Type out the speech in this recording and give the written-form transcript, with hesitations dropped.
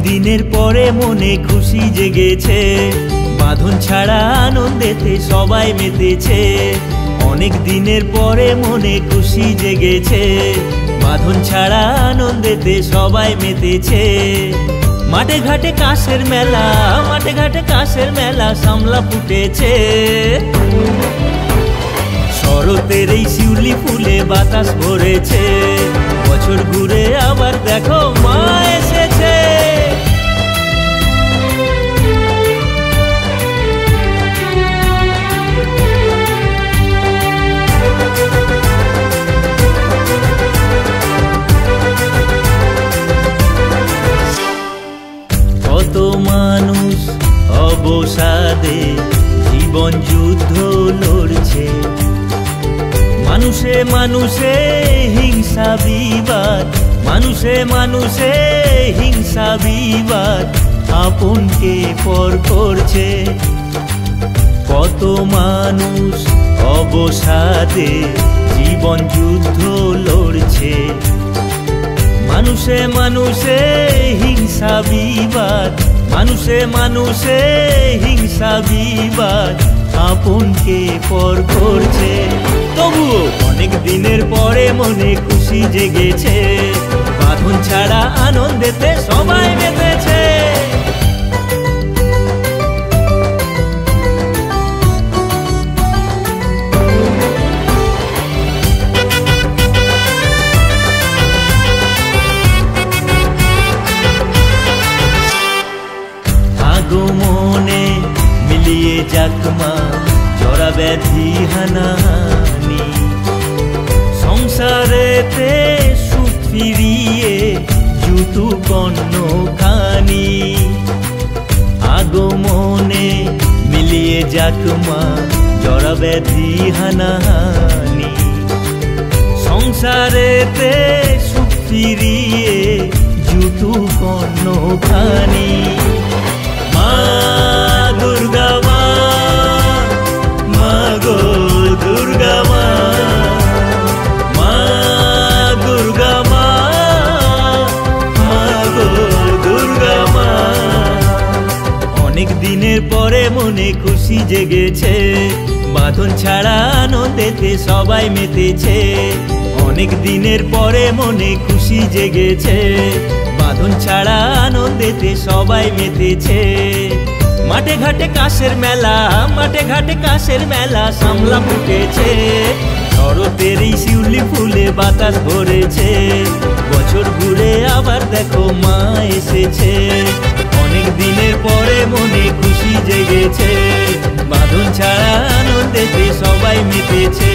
দিনের পরে মনে খুশি জেগেছে, বাঁধন ছাড়া আনন্দেতে সবাই মেতেছে। অনেক দিনের পরে মনে খুশি জেগেছে, বাঁধন ছাড়া আনন্দেতে সবাই মেতেছে। মাঠে ঘাটে কাঁসের মেলা, মাঠে ঘাটে কাঁসের মেলা সামলা ফুটেছে। শরতের এই শিউলি ফুলে বাতাস ভরেছে, বছর ঘুরে আবার দেখো মা এসেছে। কত মানুষ অবসাদে জীবন যুদ্ধ লড়ছে, মানুষে মানুষে হিংসা বিবাদ, মানুষে মানুষে হিংসা বিবাদ আপনকে পর করছে। কত মানুষ অবসাদে জীবন যুদ্ধ লড়ছে, মানুষে মানুষে হিংসা বিবাদ, মানুষে মানুষে হিংসা বিবাদ আপনকে পর করছে। তবুও অনেক দিনের পরে মনে খুশি জেগেছে, বাঁধন ছাড়া আনন্দেতে সবাই মেতেছে। আগমনে মিলিয়ে যাকমা জরা ব্যাধি হানাহানি, সংসারেতে সুখ ফিরিয়ে জুতু কন্ন খানি। আগমনে মিলিয়ে যাকমা জরা ব্যাধি হানাহানি, সংসারেতে সুখ ফিরিয়ে জুতু কন্ন খানি। মা দুর্গা মা, মা গো দুর্গা মা, মা দুর্গা মা, মা গো দুর্গা মা। অনেক দিনের পরে মনে খুশি জেগেছে, বাঁধন ছাড়া আনন্দেতে সবাই মেতেছে। অনেক দিনের পরে মনে খুশি জেগেছে, বাঁধন ছাড়া আনন্দেতে সবাই মেতেছে। মাঠে ঘাটে কাঁসের মেলা, মাঠে ঘাটে কাঁসের মেলা সামলা ফুটেছে। শরতের এই শিউলি ফুলে বাতাস ভরেছে, বছর ঘুরে আবার দেখো মা এসেছে। অনেক দিনের পরে মনে খুশি জেগেছে, বাঁধন ছাড়া আনন্দেতে সবাই মেতেছে।